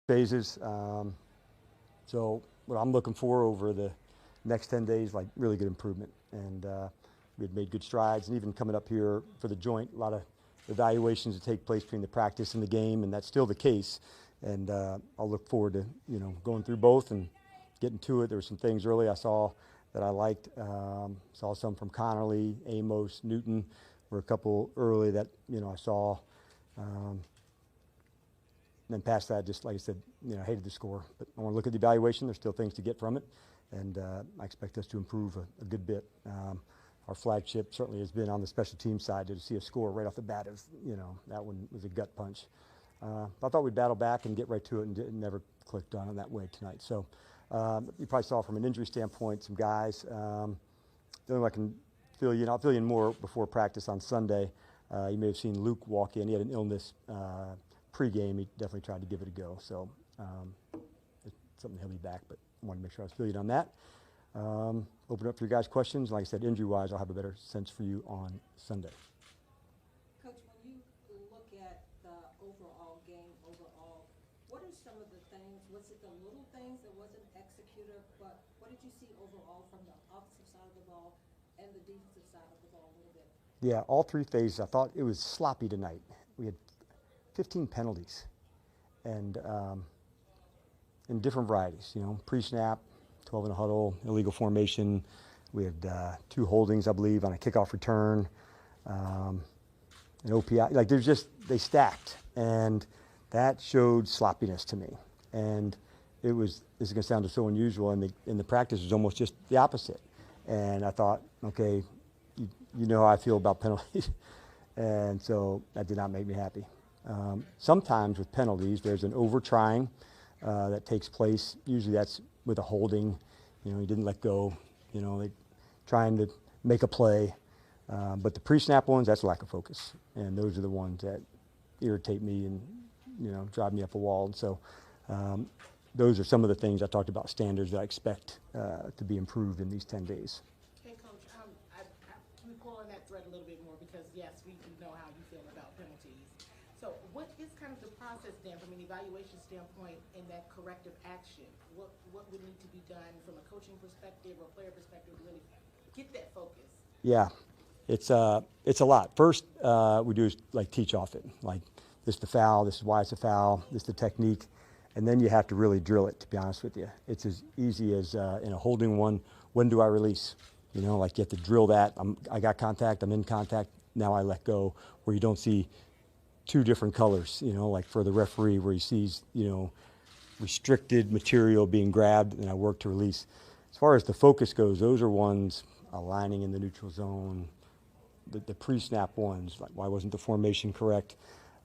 phases. So what I'm looking for over the next 10 days, like really good improvement. And we had made good strides, and even coming up here for the joint, a lot of evaluations that take place between the practice and the game, and that's still the case. And I'll look forward to, going through both and getting to it. There were some things early I saw that I liked. Saw some from Connerly, Amos, Newton, were a couple early that, I saw. And then past that, just like I said, I hated the score. But I want to look at the evaluation. There's still things to get from it. And I expect us to improve a good bit. Our flagship certainly has been on the special team side. To see a score right off the bat, that one was a gut punch. I thought we'd battle back and get right to it, and it never clicked on that way tonight. So you probably saw from an injury standpoint some guys. The only way I can fill you in, I'll fill you in more before practice on Sunday. You may have seen Luke walk in. He had an illness pregame. He definitely tried to give it a go. So it's something he'll be back, but I want to make sure I was filling you in on that. Open up for your guys' questions. Like I said, injury-wise, I'll have a better sense for you on Sunday. Coach, when you look at the overall game, what are some of the things? Was it the little things that wasn't executed, but what did you see overall from the offensive side of the ball and the defensive side of the ball a little bit? Yeah, all three phases. I thought it was sloppy tonight. We had 15 penalties, and in different varieties. Pre-snap, 12 in a huddle, illegal formation. We had 2 holdings, I believe, on a kickoff return, an OPI. Like they stacked, and that showed sloppiness to me. And this is going to sound so unusual, and in the practice it was almost just the opposite. And I thought, okay, you know how I feel about penalties, and so that did not make me happy. Sometimes with penalties, there's an over-trying that takes place. Usually that's with a holding. He didn't let go. They trying to make a play. But the pre-snap ones, that's lack of focus. And those are the ones that irritate me and, drive me up a wall. And so those are some of the things I talked about, standards that I expect to be improved in these 10 days. Hey, Coach, we pull on that thread a little bit more because, yes, we do know how you feel about penalties. So what is kind of the process then from an evaluation standpoint in that corrective action? What would need to be done from a coaching perspective or player perspective to really get that focus? Yeah, it's a lot. First, we do is like teach off it. Like, this is the foul, this is why it's a foul, this is the technique. And then you have to really drill it, to be honest with you. It's as easy as in a holding one, when do I release? Like you have to drill that. I got contact, I'm in contact, now I let go, where you don't see 2 different colors, like for the referee where he sees, restricted material being grabbed and I work to release. As far as the focus goes, those are ones aligning in the neutral zone, the pre-snap ones, like why wasn't the formation correct?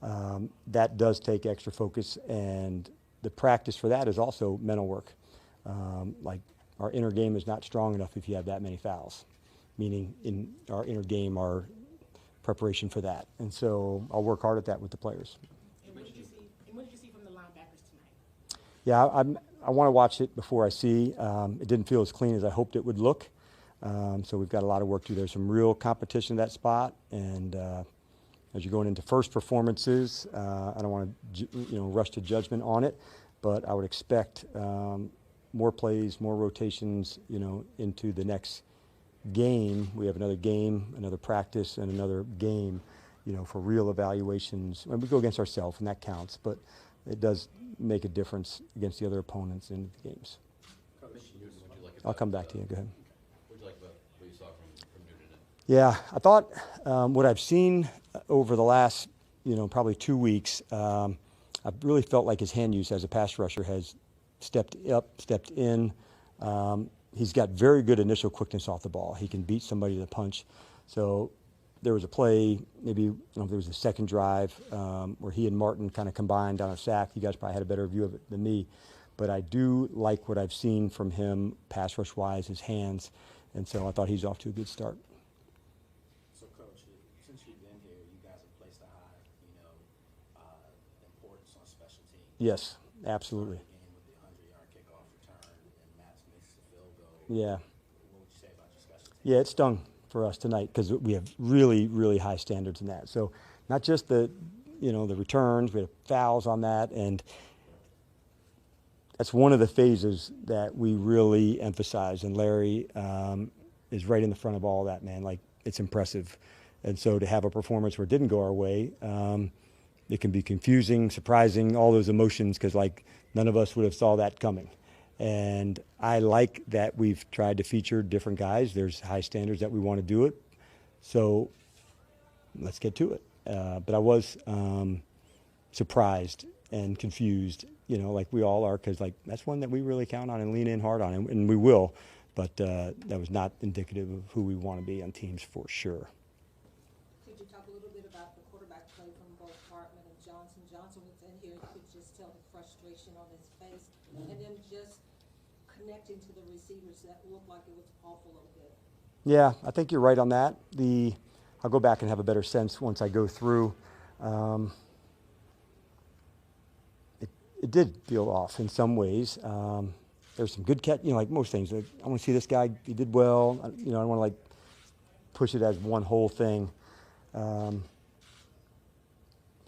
That does take extra focus, and the practice for that is also mental work. Like our inner game is not strong enough if you have that many fouls, meaning in our inner game, our preparation for that. And so I'll work hard at that with the players. And what did you see from the linebackers tonight? Yeah, I want to watch it before I see. It didn't feel as clean as I hoped it would look. So we've got a lot of work to do. There's some real competition at that spot. And as you're going into first performances, I don't want to rush to judgment on it, but I would expect more plays, more rotations, into the next game. We have another game, another practice, and another game, for real evaluations. And we go against ourselves, and that counts, but it does make a difference against the other opponents in the games. I'll come back to you. Go ahead. What would you like about what you saw from Newton? Yeah, I thought what I've seen over the last, probably 2 weeks, I've really felt like his hand use as a pass rusher has stepped up, stepped in. He's got very good initial quickness off the ball. He can beat somebody to the punch. So there was a play, maybe there was a second drive where he and Martin kind of combined on a sack. You guys probably had a better view of it than me. But I do like what I've seen from him pass rush-wise, his hands. And so I thought he's off to a good start. So, Coach, since you've been here, you guys have placed a high, importance on special teams. Yes, absolutely. With the 100-yard kickoff return and Matt Smith's field goal. Yeah. What would you say about your special teams? Yeah, it stung for us tonight because we have really, really high standards in that. So not just the returns, we had fouls on that, and that's one of the phases that we really emphasize, and Larry is right in the front of all that, man. Like, it's impressive. And so to have a performance where it didn't go our way, it can be confusing, surprising, all those emotions, because like none of us would have saw that coming. And I like that we've tried to feature different guys. There's high standards that we want to do it. So let's get to it. But I was surprised and confused, you know, like we all are, because like that's one that we really count on and lean in hard on, and we will. But that was not indicative of who we want to be on teams for sure. Could you talk a little bit about the quarterback play from both Hartman and Johnson? Johnson was in here, you could just tell the frustration on his face, and then just connecting to the receivers that looked like it was off a little bit. Yeah, I think you're right on that. I'll go back and have a better sense once I go through. It did feel off in some ways. There's some good catch, you know, like most things. Like, I want to see this guy, he did well. You know, I don't want to like push it as one whole thing. So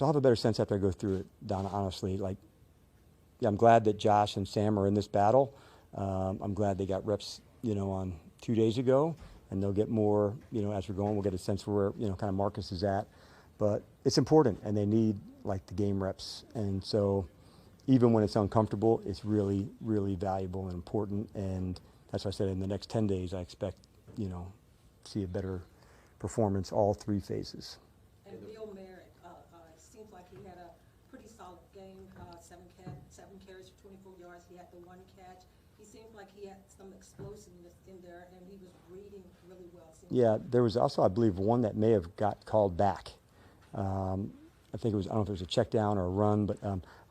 I'll have a better sense after I go through it, Donna, honestly. Like, yeah, I'm glad that Josh and Sam are in this battle. I'm glad they got reps, you know, on 2 days ago, and they'll get more, you know, as we're going. We'll get a sense for where, you know, kind of Marcus is at. But it's important, and they need, like, the game reps. And so even when it's uncomfortable, it's really, really valuable and important. And that's why I said in the next 10 days, I expect, you know, see a better performance all three phases. And Bill Merritt, it seems like he had a pretty solid game, seven carries for 24 yards. He had the one catch. He seemed like he had some explosiveness in there, and he was reading really well. Yeah, there was also, I believe, one that may have got called back. I think it was, I don't know if it was a check down or a run, but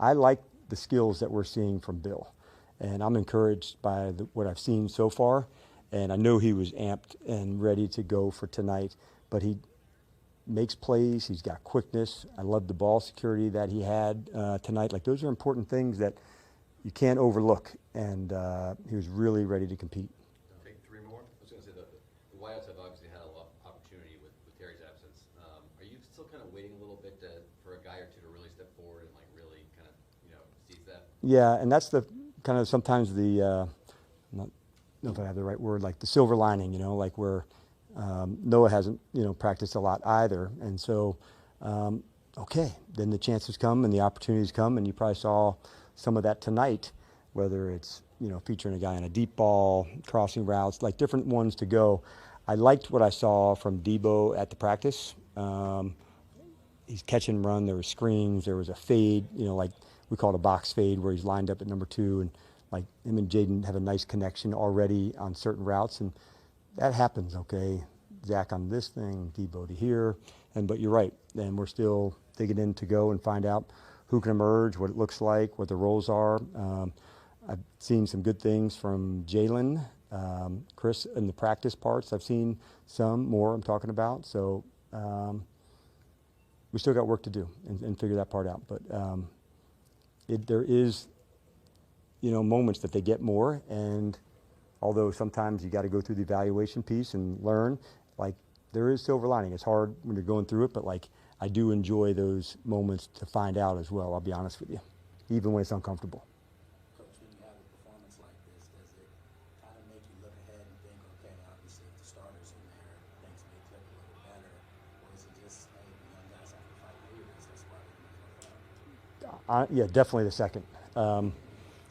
I like the skills that we're seeing from Bill. And I'm encouraged by what I've seen so far. And I know he was amped and ready to go for tonight, but he makes plays. He's got quickness. I love the ball security that he had tonight. Like, those are important things that you can't overlook. And he was really ready to compete. I'll take three more. I was going to say the wideouts have obviously had a lot of opportunity with Terry's absence. Are you still kind of waiting a little bit for a guy or two to really step forward and like really kind of, you know, seize that? Yeah, and that's the kind of sometimes the not know if I have the right word, like the silver lining, you know, like where Noah hasn't, you know, practiced a lot either. And so, okay, then the chances come and the opportunities come, and you probably saw some of that tonight, whether it's, you know, featuring a guy on a deep ball, crossing routes, like different ones to go. I liked what I saw from Debo at the practice. He's catch and run, there were screens, there was a fade, you know, like we call it a box fade, where he's lined up at number 2, and like him and Jaden have a nice connection already on certain routes, and that happens, okay? Zach on this thing, Debo to here, but you're right, and we're still digging in to go and find out who can emerge, what it looks like, what the roles are. I've seen some good things from Jalen, Chris in the practice parts. I've seen some more I'm talking about, so we still got work to do and figure that part out, but there is, you know, moments that they get more, and although sometimes you got to go through the evaluation piece and learn, like there is silver lining. It's hard when you're going through it, but like I do enjoy those moments to find out as well, I'll be honest with you, even when it's uncomfortable. Coach, when you have a performance like this, does it kind of make you look ahead and think, okay, obviously if the starters in there, things may click a little better, or is it just, hey, the young guys have to fight leaders, that's why they're going to Yeah, definitely the second.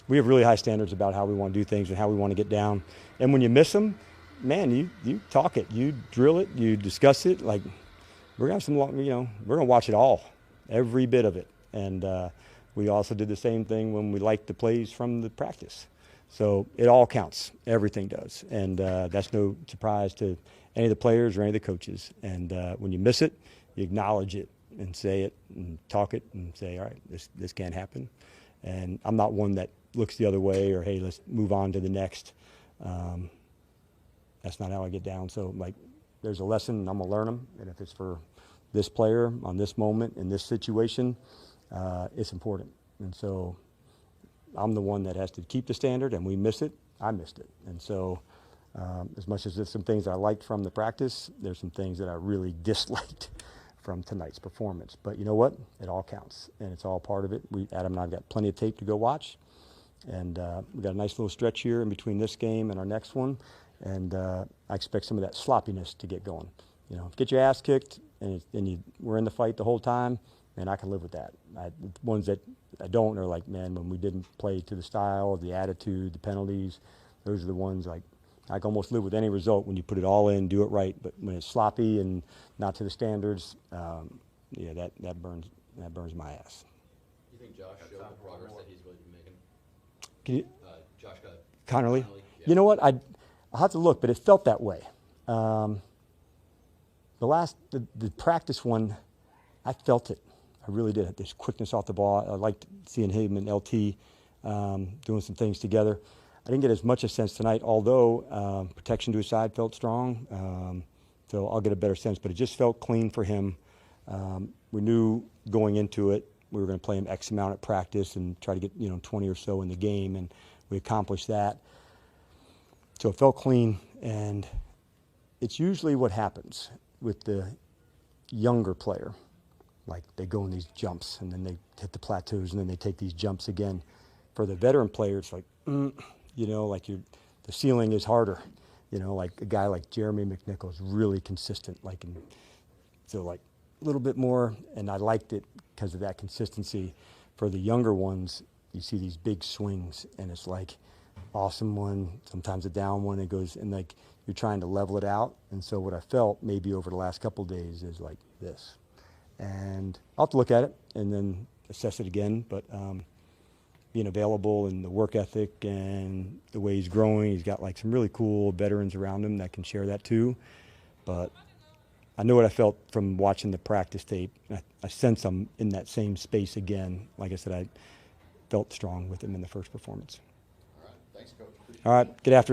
We have really high standards about how we want to do things and how we want to get down. And when you miss them, man, you talk it, you drill it, you discuss it. Like, we're going to have some, you know, we're going to watch it all, every bit of it. And we also did the same thing when we liked the plays from the practice. So it all counts. Everything does. And that's no surprise to any of the players or any of the coaches. And when you miss it, you acknowledge it and say it and talk it and say, all right, this can't happen. And I'm not one that looks the other way or, hey, let's move on to the next. That's not how I get down. So, like, there's a lesson, and I'm going to learn them. And if it's for this player on this moment in this situation, it's important. And so I'm the one that has to keep the standard, and we miss it. I missed it. And so as much as there's some things I liked from the practice, there's some things that I really disliked from tonight's performance. But you know what? It all counts, and it's all part of it. Adam and I have got plenty of tape to go watch, And we got a nice little stretch here in between this game and our next one, and I expect some of that sloppiness to get going. You know, get your ass kicked and we're in the fight the whole time, and I can live with that. The ones that I don't are like, man, when we didn't play to the style, the attitude, the penalties, those are the ones like I can almost live with any result when you put it all in, do it right. But when it's sloppy and not to the standards, yeah, that burns my ass. Do you think Josh showed the progress that he's really been making? Can you, Josh Connerly? Yeah. You know what? I'll have to look, but it felt that way. The practice one, I felt it. I really did. There's quickness off the ball. I liked seeing him and LT doing some things together. I didn't get as much a sense tonight, although protection to his side felt strong. So I'll get a better sense, but it just felt clean for him. We knew going into it we were going to play him X amount at practice and try to get 20 or so in the game, and we accomplished that. So it felt clean, and it's usually what happens with the younger player. Like they go in these jumps, and then they hit the plateaus, and then they take these jumps again. For the veteran player, it's like, like the ceiling is harder. Like a guy like Jeremy McNichol is really consistent. So a little bit more, and I liked it because of that consistency. For the younger ones, you see these big swings, and it's like awesome one, sometimes a down one, it goes, and like you're trying to level it out. And so what I felt maybe over the last couple of days is like this. And I'll have to look at it and then assess it again, but being available and the work ethic and the way he's growing, he's got some really cool veterans around him that can share that too. But I know what I felt from watching the practice tape. I sense I'm in that same space again. Like I said, I felt strong with him in the first performance. All right, thanks, Coach. All right, get after it.